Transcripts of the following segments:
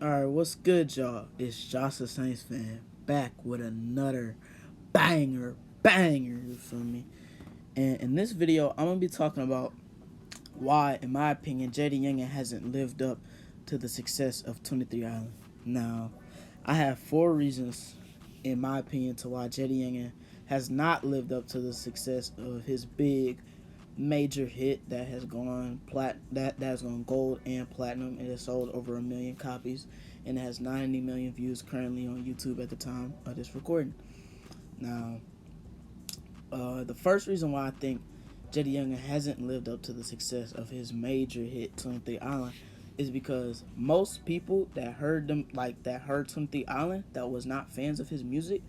Alright, what's good, y'all? It's Josh the Saints fan back with another banger, you feel me? And in this video, I'm gonna be talking about why, in my opinion, Jaydayoungan hasn't lived up to the success of 23 Island. Now, I have four reasons, in my opinion, to why Jaydayoungan has not lived up to the success of his big major hit that has gone that has gone gold and platinum. It has sold over 1 million copies and it has 90 million views currently on YouTube at the time of this recording. Now, the first reason why I think Jaydayoungan hasn't lived up to the success of his major hit 23 Island is because most people that heard them that heard 23 Island that was not fans of his music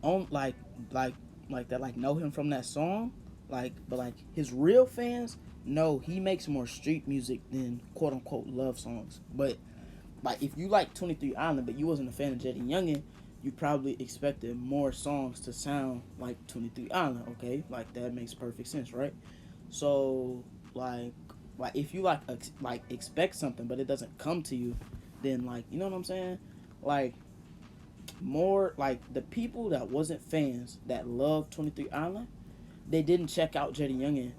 on like that know him from that song, but his real fans know he makes more street music than quote unquote love songs. But if you like 23 Island but you wasn't a fan of Jaydayoungan, you probably expected more songs to sound like 23 Island. Okay, that makes perfect sense, right? So if you expect something but it doesn't come to you, then you know what I'm saying? Like more the people that wasn't fans that loved 23 Island, they didn't check out Jaydayoungan.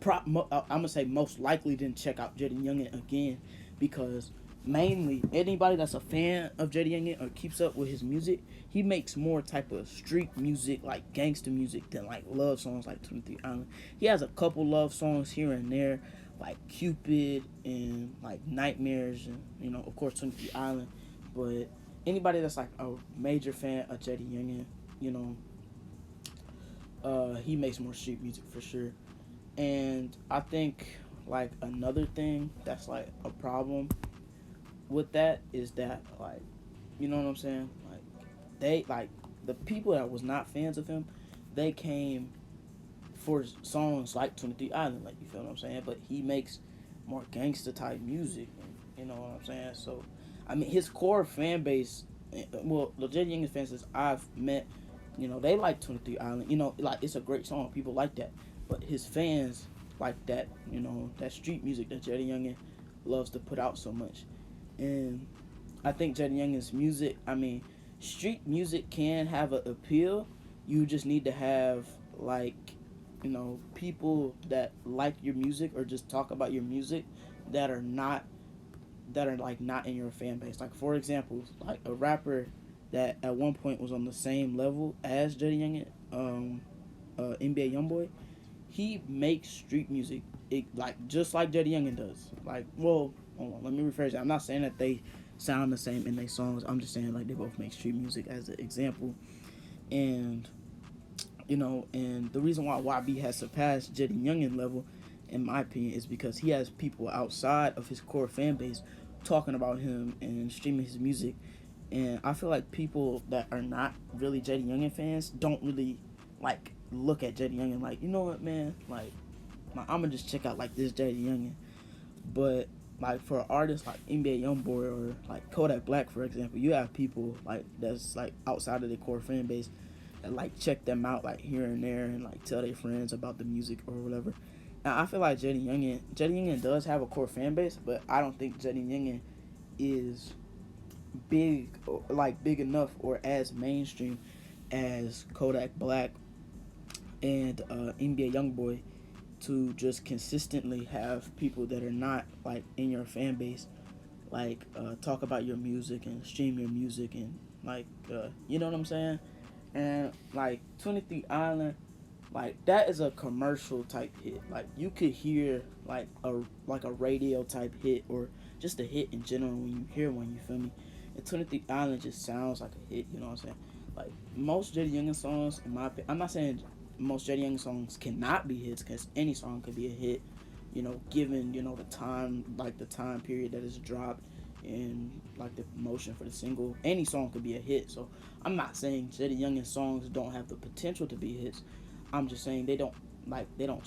I'm gonna say most likely didn't check out Jaydayoungan again because mainly anybody that's a fan of Jaydayoungan or keeps up with his music, he makes more type of street music, like gangster music, than love songs like 23 Island. He has a couple love songs here and there, like Cupid and Nightmares, and of course 23 Island. But anybody that's a major fan of Jaydayoungan, you know, he makes more street music for sure. And I think another thing that's a problem with that is that you know what I'm saying? They the people that was not fans of him, they came for songs like 23 Island, you feel what I'm saying? But he makes more gangster type music, and you know what I'm saying? So I mean his core fan base, well, the Jaydayoungan fans that I've met, they like 23 Island. It's a great song. People like that. But his fans like that, that street music that Jaydayoungan loves to put out so much. And I think Jaydayoungan's music, I mean, street music can have an appeal. You just need to have people that like your music or just talk about your music that are not not in your fan base. For example, a rapper that at one point was on the same level as Jaydayoungan, NBA YoungBoy, he makes street music just like Jaydayoungan does. Well, hold on, let me rephrase that. I'm not saying that they sound the same in their songs. I'm just saying they both make street music as an example. And and the reason why YB has surpassed Jaydayoungan level, in my opinion, is because he has people outside of his core fan base talking about him and streaming his music. And I feel like people that are not really Jaydayoungan fans don't really look at Jaydayoungan you know what, man, I'm gonna just check out this Jaydayoungan. But for artists like NBA YoungBoy or Kodak Black, for example, you have people that's outside of their core fan base that check them out here and there and tell their friends about the music or whatever. Now I feel like Jaydayoungan does have a core fan base, but I don't think Jaydayoungan is big big enough or as mainstream as Kodak Black and NBA YoungBoy to just consistently have people that are not in your fan base talk about your music and stream your music and you know what I'm saying? And 23 Island, that is a commercial type hit. You could hear a radio type hit or just a hit in general when you hear one, you feel me? And 23 Island just sounds like a hit, you know what I'm saying? Most Jaydayoungan songs, in my opinion, I'm not saying most Jaydayoungan songs cannot be hits, because any song could be a hit, given the time the time period that it's dropped and the promotion for the single. Any song could be a hit. So I'm not saying Jaydayoungan songs don't have the potential to be hits. I'm just saying they don't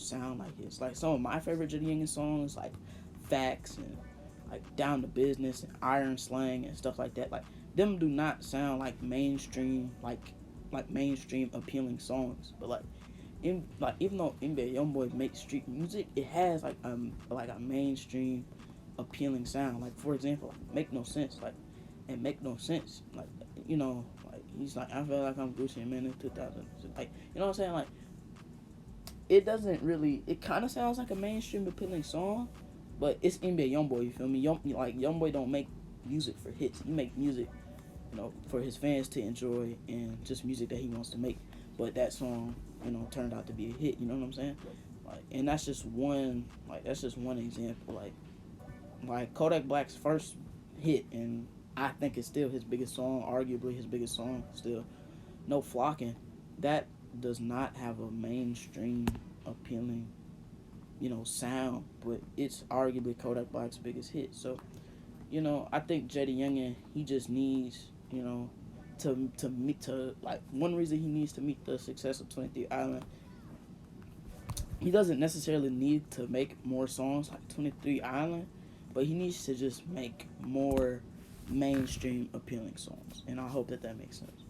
sound like hits. Some of my favorite Jaydayoungan songs, Facts and Down to Business and Iron Slang and stuff like that, them do not sound like mainstream mainstream appealing songs. But even though NBA YoungBoy makes street music, it has a mainstream appealing sound. For example, Make No Sense. and make no sense. Like, you know, like he's like, I feel like I'm Gucci Mane in 2000. Like, you know what I'm saying? Like, it doesn't really. It kind of sounds like a mainstream appealing song, but it's NBA YoungBoy. You feel me? YoungBoy don't make music for hits. He make music, you know, for his fans to enjoy and just music that he wants to make. But that song, you know, turned out to be a hit. You know what I'm saying? Like, and that's just one. Like, that's just one example. Like Kodak Black's first hit, and I think it's still his biggest song, arguably his biggest song still. No Flocking. That does not have a mainstream appealing, you know, sound, but it's arguably Kodak Black's biggest hit. So, you know, I think Jaydayoungan, he just needs, you know, to meet to like one reason he needs to meet the success of 23 Island. He doesn't necessarily need to make more songs like 23 Island, but he needs to just make more mainstream appealing songs, and I hope that that makes sense.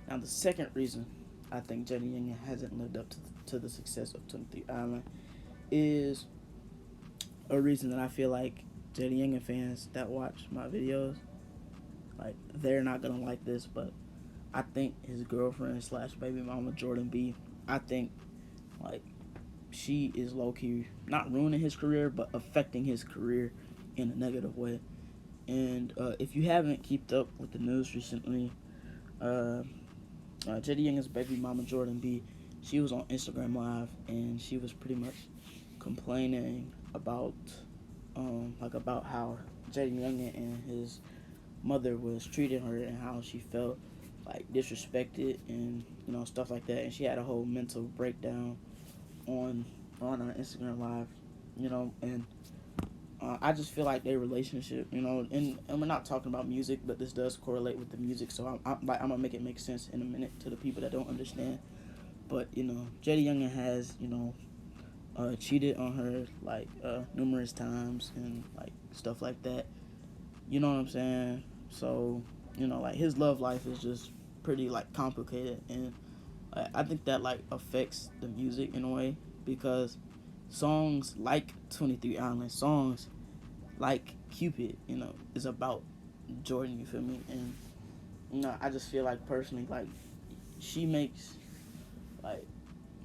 Now, the second reason I think Jaydayoungan hasn't lived up to the success of 23 Island is a reason that I feel like Jaydayoungan fans that watch my videos, like, they're not gonna like this, but I think his girlfriend slash baby mama Jordan B, I think, like, she is low key not ruining his career, but affecting his career in a negative way. And if you haven't kept up with the news recently, Jaydayoungan's baby mama Jordan B, she was on Instagram Live, and she was pretty much complaining about about how Jaydayoungan and his mother was treating her and how she felt like disrespected and, you know, stuff like that. And she had a whole mental breakdown on Instagram Live, you know. And I just feel like their relationship, you know, and we're not talking about music, but this does correlate with the music, so I'm gonna make it make sense in a minute to the people that don't understand. But, you know, Jaydayoungan has, you know, cheated on her like numerous times and like stuff like that. You know what I'm saying? So, you know, like, his love life is just pretty like complicated, and I think that like affects the music in a way, because songs like 23 Island, songs like Cupid, you know, is about Jordan, you feel me? And, you know, I just feel like personally, like, she makes, like,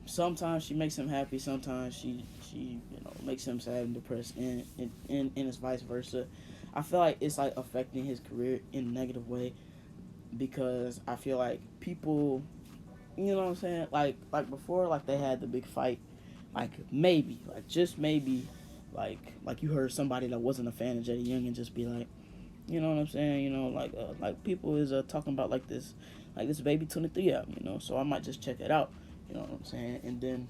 sometimes she makes him happy, sometimes she you know, makes him sad and depressed, and it's vice versa. I feel like it's like affecting his career in a negative way, because I feel like people, you know what I'm saying, like before, like, they had the big fight, like, maybe, like, just maybe, like you heard somebody that wasn't a fan of Jaydayoungan just be like, you know what I'm saying, you know, like people is talking about like this Baby 23 album, you know, so I might just check it out, you know what I'm saying. And then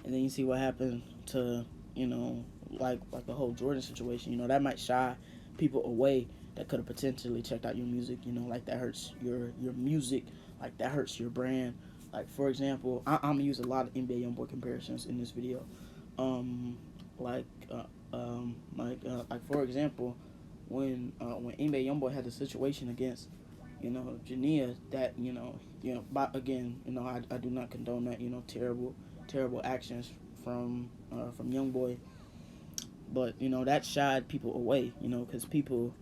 you see what happened to, you know, like the whole Jordan situation, you know, that might shy people away that could have potentially checked out your music, you know, like, that hurts your music, like, that hurts your brand. Like, for example, I'm gonna use a lot of NBA YoungBoy comparisons in this video. Um, like, for example, when NBA YoungBoy had the situation against, you know, Jania, that, but again, you know, I do not condone that, you know, terrible actions from YoungBoy, but, you know, that shied people away, you know, because people,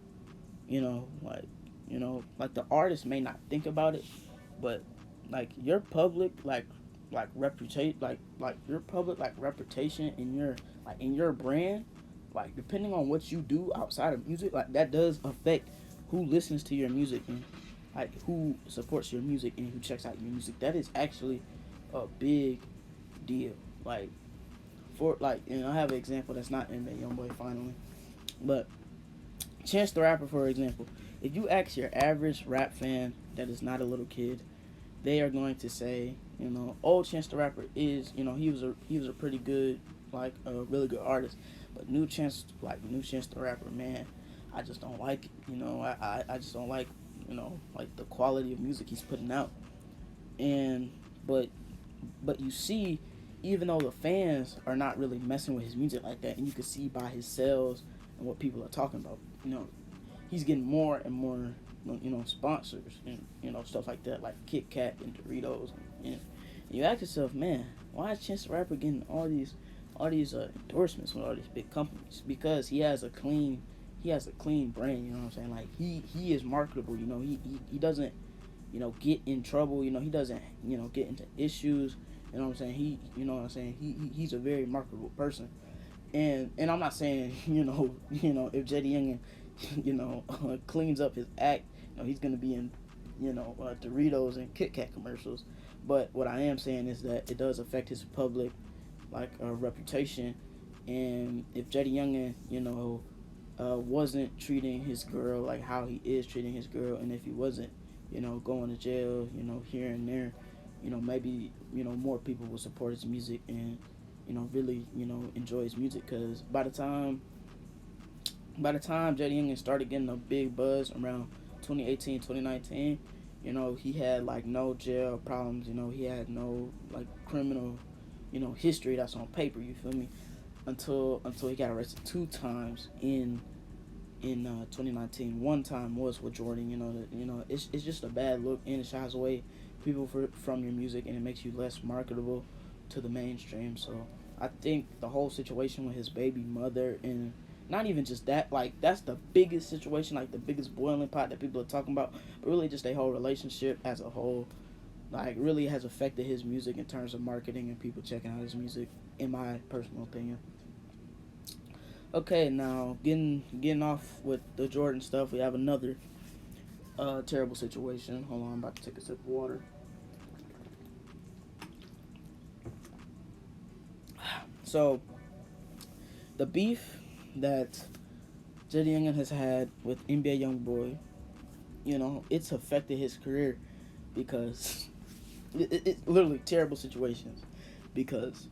you know, like the artist may not think about it, but, like, your public reputation, like your public reputation in your brand, like, depending on what you do outside of music, like, that does affect who listens to your music and, like, who supports your music and who checks out your music. That is actually a big deal. Like, for, like, you know, I have an example that's not in the YoungBoy finally, but Chance the Rapper, for example. If you ask your average rap fan that is not a little kid, they are going to say, you know, old Chance the Rapper is, you know, he was a pretty good, like, a really good artist, but new Chance the Rapper, man, I just don't like it. You know, I just don't like, you know, like, the quality of music he's putting out. And but you see, even though the fans are not really messing with his music like that, and you can see by his sales and what people are talking about, you know, he's getting more and more, you know, sponsors and, you know, stuff like that, like Kit Kat and Doritos. And you ask yourself, man, why is Chance the Rapper getting all these endorsements from all these big companies? Because he has a clean he has a clean brain. You know what I'm saying? Like he is marketable. You know, he doesn't, you know, get in trouble. You know, he doesn't, you know, get into issues. You know what I'm saying? You know what I'm saying? He's a very marketable person. And I'm not saying, if Jaydayoungan, cleans up his act, he's gonna be in, Doritos and Kit Kat commercials. But what I am saying is that it does affect his public, like, reputation. And if Jaydayoungan, wasn't treating his girl like how he is treating his girl, and if he wasn't, going to jail, here and there, maybe, more people will support his music and, really, enjoy his music. Because by the time Jaydayoungan started getting a big buzz around 2018, 2019, he had like no jail problems. He had no like criminal, history that's on paper. You feel me? Until he got arrested 2 times in 2019. One time was with Jordan. It's just a bad look, and it shies away people from your music, and it makes you less marketable to the mainstream. So I think the whole situation with his baby mother, and not even just that, like that's the biggest situation, like the biggest boiling pot that people are talking about, but really just their whole relationship as a whole, like really has affected his music in terms of marketing and people checking out his music, in my personal opinion. Okay, now getting off with the Jordan stuff, we have another terrible situation. Hold on, I'm about to take a sip of water. So the beef that Jaydayoungan has had with NBA YoungBoy, it's affected his career because it's literally terrible situations. Because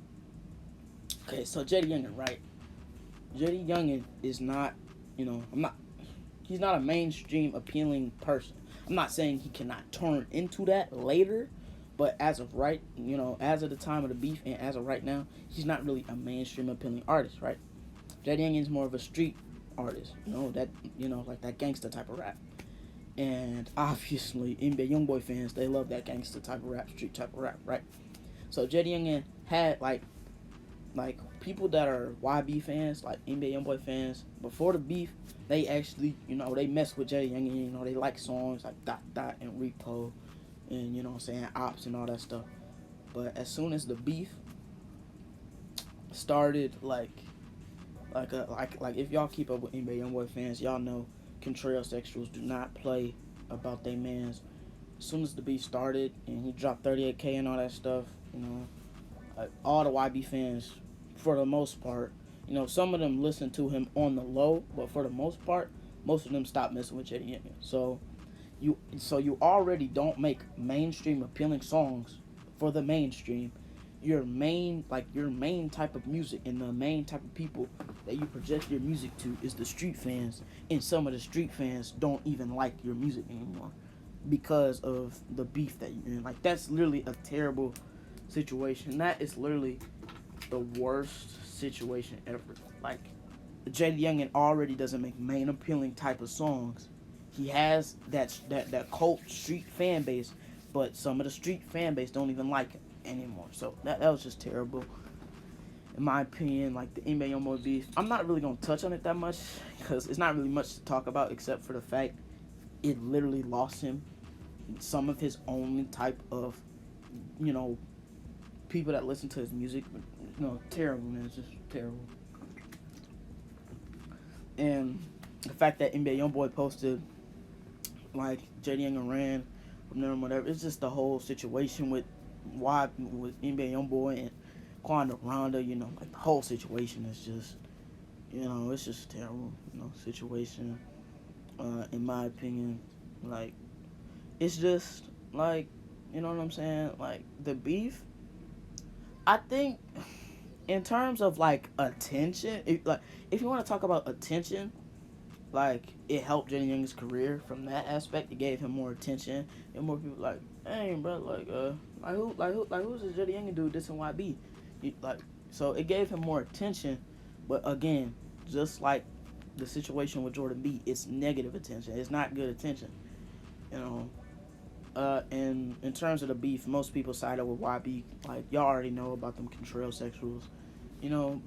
okay, so Jaydayoungan, right? Jaydayoungan is not, he's not a mainstream appealing person. I'm not saying he cannot turn into that later, but as of right, as of the time of the beef and as of right now, he's not really a mainstream appealing artist, right? Jaydayoungan is more of a street artist, like that gangster type of rap. And obviously, NBA YoungBoy fans, they love that gangster type of rap, street type of rap, right? So Jaydayoungan had like people that are YB fans, like NBA YoungBoy fans, before the beef, they actually, they mess with Jaydayoungan. They like songs like Dot Dot and Repo, and Ops and all that stuff. But as soon as the beef started, like if y'all keep up with NBA YoungBoy fans, y'all know contrail sexuals do not play about they mans. As soon as the beef started and he dropped 38K and all that stuff, like all the YB fans, for the most part, some of them listen to him on the low, but for the most part, most of them stopped messing with Jaydayoungan. So you already don't make mainstream appealing songs for the mainstream. Your main type of music and the main type of people that you project your music to is the street fans, and some of the street fans don't even like your music anymore because of the beef that you're in. Like, that's literally a terrible situation. That is literally the worst situation ever. Like, Jaydayoungan already doesn't make main appealing type of songs. He has that cult street fan base, but some of the street fan base don't even like him anymore. So that was just terrible, in my opinion. Like the NBA YoungBoy beef, I'm not really gonna touch on it that much because it's not really much to talk about except for the fact it literally lost him some of his own type of, people that listen to his music. Terrible, man. It's just terrible. And the fact that NBA YoungBoy posted like Jaydayoungan ran from them, whatever. It's just the whole situation with NBA YoungBoy and Quanda Ronda. Like the whole situation is just, it's just a terrible, situation. In my opinion, like it's just like, you know what I'm saying? Like the beef, I think, in terms of like attention, if you want to talk about attention, like it helped Jaydayoungan's career from that aspect. It gave him more attention and more people like, hey, bro, who's this Jaydayoungan dude? This in YB, so it gave him more attention. But again, just like the situation with Jordan B, it's negative attention. It's not good attention, And in terms of the beef, most people sided with YB. Like y'all already know about them contrail sexuals,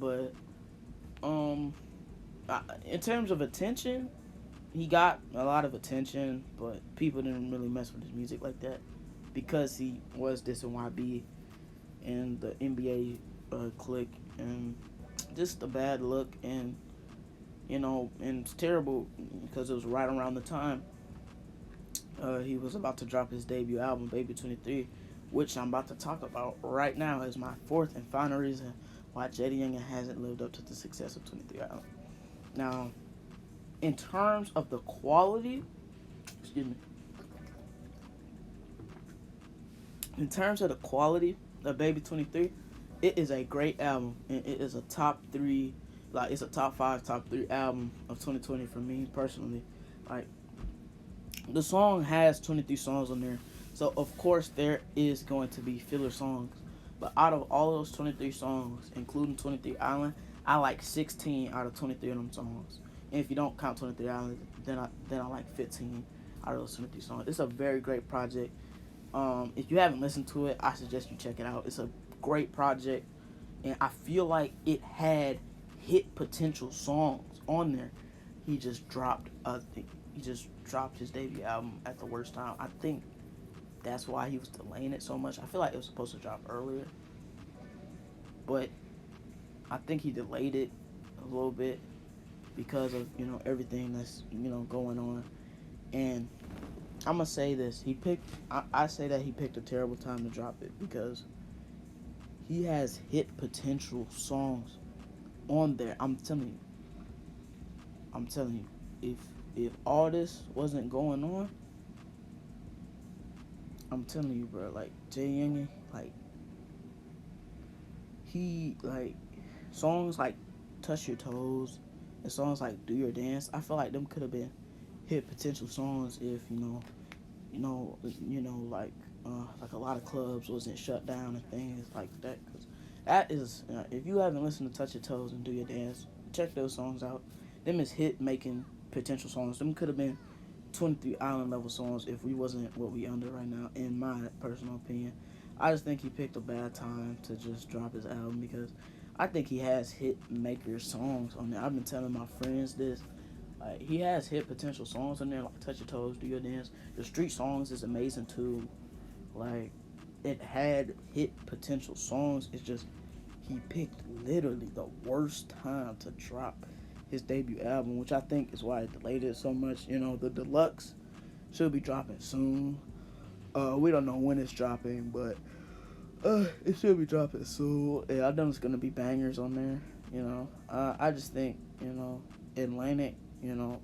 But In terms of attention, he got a lot of attention, but people didn't really mess with his music like that because he was this YB and the NBA clique, and just a bad look, and and it's terrible because it was right around the time he was about to drop his debut album, Baby 23, which I'm about to talk about right now as my fourth and final reason why Jaydayoungan hasn't lived up to the success of 23 album. Now, in terms of the quality, excuse me, in terms of the quality of Baby 23, it is a great album, and it is a top three, like it's a top five, top three album of 2020 for me personally. Like, the song has 23 songs on there, so of course there is going to be filler songs. But out of all those 23 songs, including 23 Island, I like 16 out of 23 of them songs. And if you don't count 23 Island, then I like 15 out of those 23 songs. It's a very great project. If you haven't listened to it, I suggest you check it out. It's a great project, and I feel like it had hit potential songs on there. He just dropped his debut album at the worst time. I think that's why he was delaying it so much. I feel like it was supposed to drop earlier, but I think he delayed it a little bit because of everything that's going on. And I'm gonna say this: I say that he picked a terrible time to drop it because he has hit potential songs on there. I'm telling you, if all this wasn't going on, I'm telling you, bro, like Jaydayoungan, like he like songs like Touch Your Toes and songs like Do Your Dance. I feel like them could have been hit potential songs if like a lot of clubs wasn't shut down and things like that. Cause that is, if you haven't listened to Touch Your Toes and Do Your Dance, check those songs out. Them is hit making potential songs. Them could have been 23 Island level songs if we wasn't what we under right now, in my personal opinion. I just think he picked a bad time to just drop his album because I think he has hit maker songs on there. I've been telling my friends this. Like, he has hit potential songs on there, like Touch Your Toes, Do Your Dance. The street songs is amazing too. Like, it had hit potential songs. It's just he picked literally the worst time to drop his debut album, which I think is why it delayed it so much. The deluxe should be dropping soon. We don't know when it's dropping, but it should be dropping soon. Yeah, I know it's gonna be bangers on there. I just think Atlantic.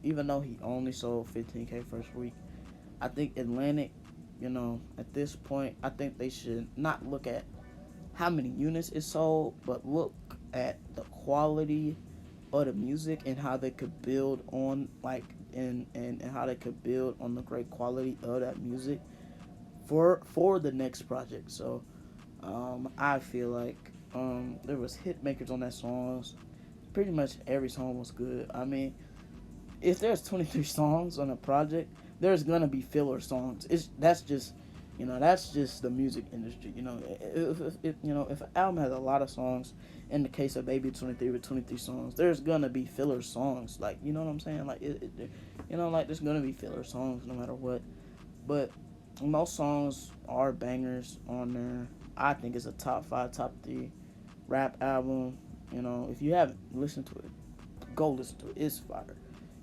Even though he only sold 15K first week, I think Atlantic. At this point, I think they should not look at how many units it sold, but look at the quality of the music and how they could build on and how they could build on the great quality of that music for the next project. So I feel like there was hit makers on that songs. Pretty much every song was good. I mean, if there's 23 songs on a project, there's gonna be filler songs. That's just the music industry. If an album has a lot of songs, in the case of Baby 23 with 23 songs, there's gonna be filler songs. Like, you know what I'm saying? Like like there's gonna be filler songs no matter what. But most songs are bangers on there. I think it's a top 5, top 3 rap album. If you haven't listened to it, go listen to it. It's fire.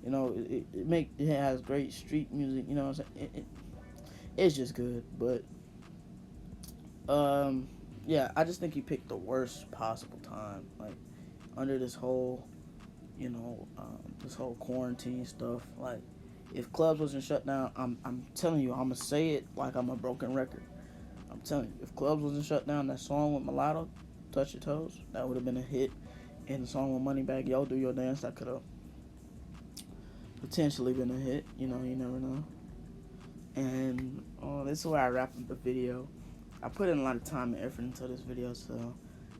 It has great street music. You know what I'm saying? It's just good. But yeah, I just think he picked the worst possible time, like under this whole this whole quarantine stuff. Like, if clubs wasn't shut down, I'm telling you, I'm gonna say it like I'm a broken record. I'm telling you, if clubs wasn't shut down, that song with Mulatto, Touch Your Toes, that would have been a hit. And the song with Moneybagg Yo, Do Your Dance, that could have potentially been a hit. You never know. And this is where I wrap up the video. I put in a lot of time and effort into this video, so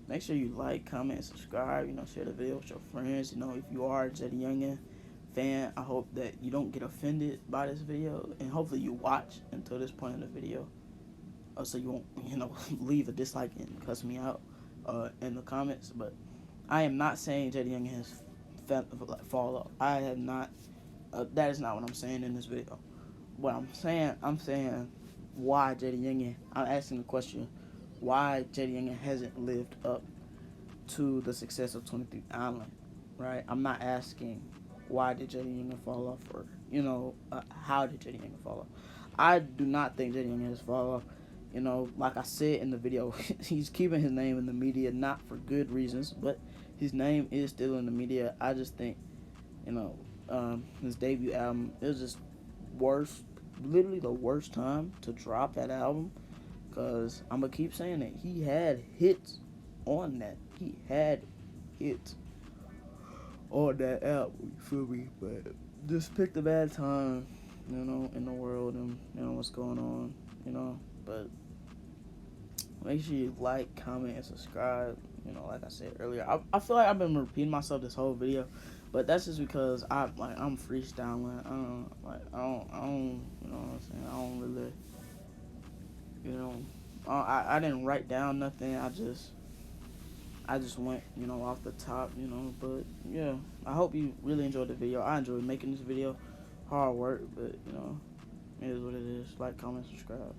make sure you like, comment, subscribe. Share the video with your friends. If you are a Jaydayoungan fan, I hope that you don't get offended by this video, and hopefully you watch until this point in the video, so you won't leave a dislike and cuss me out in the comments. But I am not saying Jaydayoungan has fall off. I have not. That is not what I'm saying in this video. What I'm saying why Jaydayoungan. I'm asking the question why Jaydayoungan hasn't lived up to the success of 23 Island, right? I'm not asking why did Jaydayoungan fall off, or how did Jaydayoungan fall off. I do not think Jaydayoungan has fallen off. Like I said in the video, he's keeping his name in the media, not for good reasons, but his name is still in the media. I just think, his debut album, it was just worst, literally the worst time to drop that album, because I'm going to keep saying it. He had hits on that. He had hits on that album, you feel me? But just picked a bad time, in the world, and what's going on, but make sure you like, comment, and subscribe. Like I said earlier, I feel like I've been repeating myself this whole video, but that's just because I'm freestyling. I don't, you know what I'm saying? I don't really, I didn't write down nothing. I just went, off the top, but yeah, I hope you really enjoyed the video. I enjoyed making this video. Hard work, but it is what it is. Like, comment, subscribe.